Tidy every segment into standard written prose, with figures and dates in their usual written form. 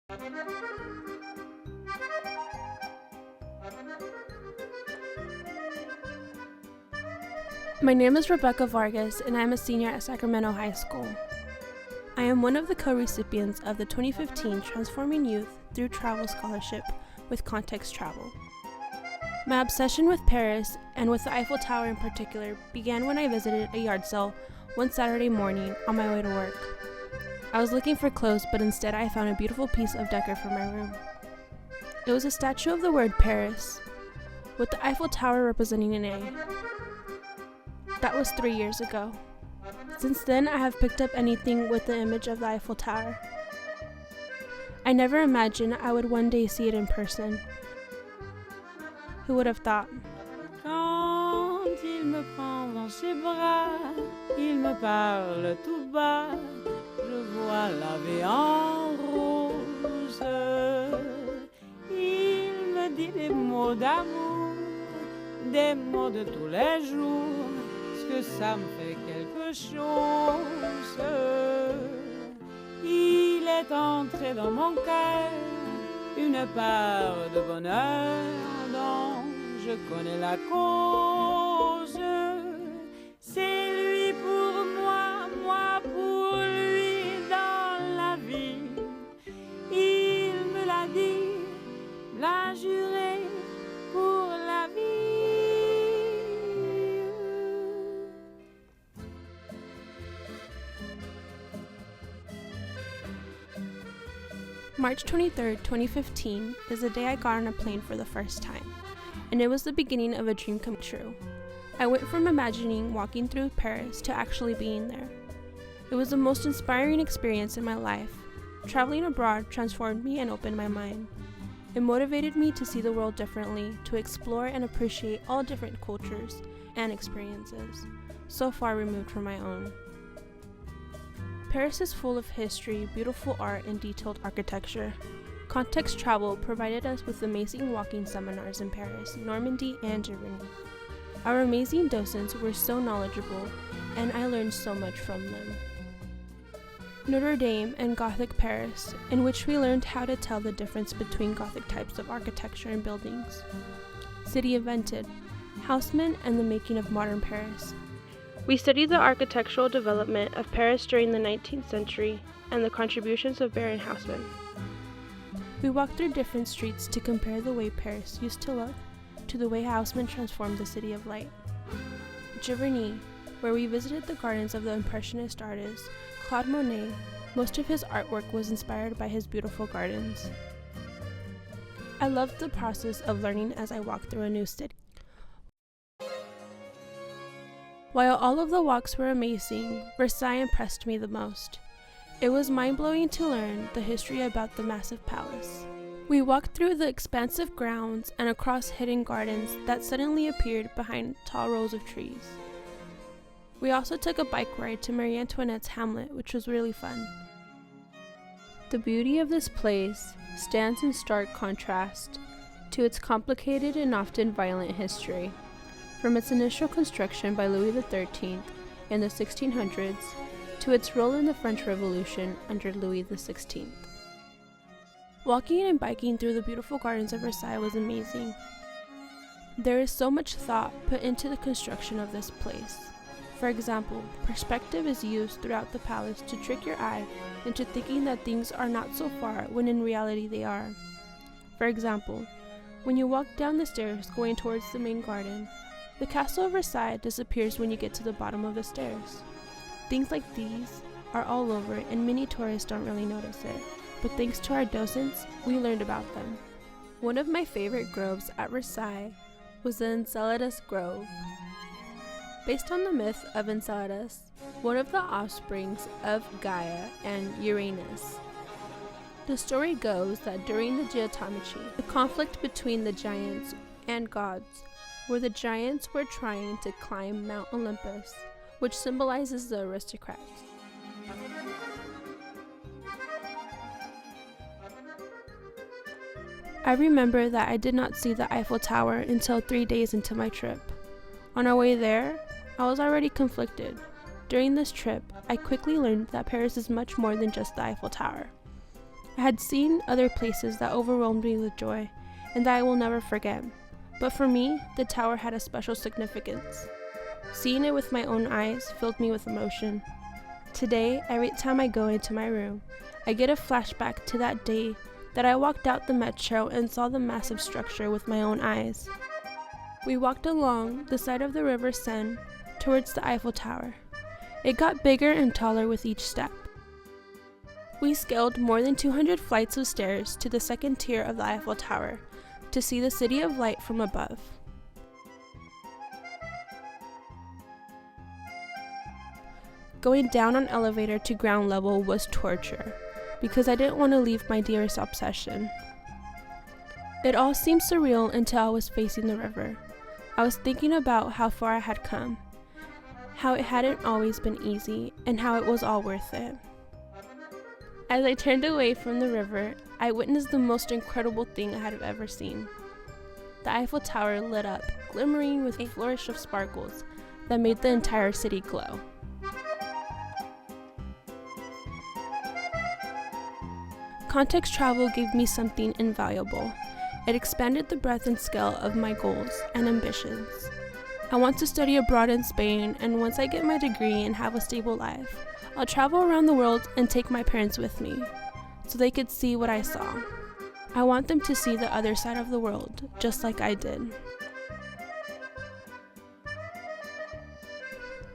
My name is Rebeca Vargas, and I am a senior at Sacramento High School. I am one of the co-recipients of the 2015 Transforming Youth Through Travel Scholarship with Context Travel. My obsession with Paris, and with the Eiffel Tower in particular, began when I visited a yard sale one Saturday morning on my way to work. I was looking for clothes, but instead I found a beautiful piece of decor for my room. It was a statue of the word Paris, with the Eiffel Tower representing an A. That was 3 years ago. Since then, I have picked up anything with the image of the Eiffel Tower. I never imagined I would one day see it in person. Who would have thought? Quand il me prend dans ses bras, il me parle tout bas, je vois la vie en rose. Il me dit des mots d'amour, des mots de tous les jours, que ça me fait quelque chose. Il est entré dans mon cœur une part de bonheur dont je connais la cause. C'est lui pour moi, moi pour lui dans la vie. Il me l'a dit, l'a juré pour la vie. March 23rd, 2015 is the day I got on a plane for the first time, and it was the beginning of a dream come true. I went from imagining walking through Paris to actually being there. It was the most inspiring experience in my life. Traveling abroad transformed me and opened my mind. It motivated me to see the world differently, to explore and appreciate all different cultures and experiences, so far removed from my own. Paris is full of history, beautiful art, and detailed architecture. Context Travel provided us with amazing walking seminars in Paris, Normandy, and Germany. Our amazing docents were so knowledgeable, and I learned so much from them. Notre Dame and Gothic Paris, in which we learned how to tell the difference between Gothic types of architecture and buildings. City Invented, Haussmann and the Making of Modern Paris. We studied the architectural development of Paris during the 19th century and the contributions of Baron Haussmann. We walked through different streets to compare the way Paris used to look to the way Haussmann transformed the city of light. Giverny, where we visited the gardens of the Impressionist artist Claude Monet. Most of his artwork was inspired by his beautiful gardens. I loved the process of learning as I walked through a new city. While all of the walks were amazing, Versailles impressed me the most. It was mind-blowing to learn the history about the massive palace. We walked through the expansive grounds and across hidden gardens that suddenly appeared behind tall rows of trees. We also took a bike ride to Marie Antoinette's Hamlet, which was really fun. The beauty of this place stands in stark contrast to its complicated and often violent history. From its initial construction by Louis XIII in the 1600s to its role in the French Revolution under Louis XVI. Walking and biking through the beautiful gardens of Versailles was amazing. There is so much thought put into the construction of this place. For example, perspective is used throughout the palace to trick your eye into thinking that things are not so far when in reality they are. For example, when you walk down the stairs going towards the main garden, the castle of Versailles disappears when you get to the bottom of the stairs. Things like these are all over and many tourists don't really notice it, but thanks to our docents, we learned about them. One of my favorite groves at Versailles was the Enceladus Grove. Based on the myth of Enceladus, one of the offsprings of Gaia and Uranus. The story goes that during the Geotomachy, the conflict between the giants and gods, where the giants were trying to climb Mount Olympus, which symbolizes the aristocrats. I remember that I did not see the Eiffel Tower until 3 days into my trip. On our way there, I was already conflicted. During this trip, I quickly learned that Paris is much more than just the Eiffel Tower. I had seen other places that overwhelmed me with joy and that I will never forget. But for me, the tower had a special significance. Seeing it with my own eyes filled me with emotion. Today, every time I go into my room, I get a flashback to that day that I walked out the metro and saw the massive structure with my own eyes. We walked along the side of the River Seine towards the Eiffel Tower. It got bigger and taller with each step. We scaled more than 200 flights of stairs to the second tier of the Eiffel Tower to see the city of light from above. Going down an elevator to ground level was torture, because I didn't want to leave my dearest obsession. It all seemed surreal until I was facing the river. I was thinking about how far I had come, how it hadn't always been easy, and how it was all worth it. As I turned away from the river, I witnessed the most incredible thing I had ever seen. The Eiffel Tower lit up, glimmering with a flourish of sparkles that made the entire city glow. Context travel gave me something invaluable. It expanded the breadth and scale of my goals and ambitions. I want to study abroad in Spain, and once I get my degree and have a stable life, I'll travel around the world and take my parents with me, so they could see what I saw. I want them to see the other side of the world, just like I did.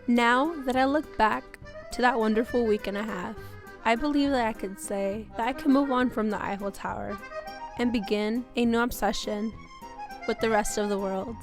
Now that I look back to that wonderful week and a half, I believe that I could say that I can move on from the Eiffel Tower and begin a new obsession with the rest of the world.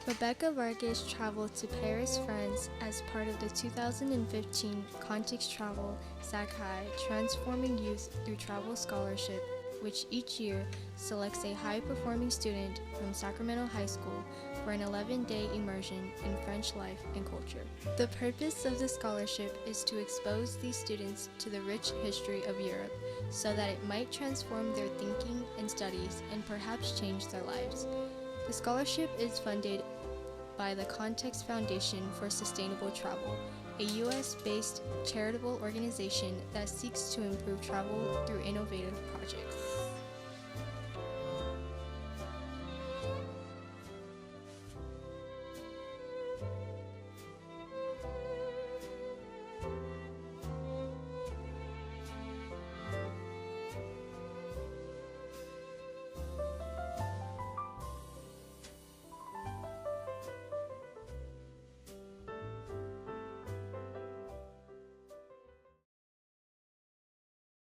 Rebeca Vargas traveled to Paris, France as part of the 2015 Context Travel SACHI Transforming Youth Through Travel Scholarship, which each year selects a high-performing student from Sacramento High School for an 11-day immersion in French life and culture. The purpose of the scholarship is to expose these students to the rich history of Europe so that it might transform their thinking and studies and perhaps change their lives. The scholarship is funded by the Context Foundation for Sustainable Travel, a U.S.-based charitable organization that seeks to improve travel through innovative projects.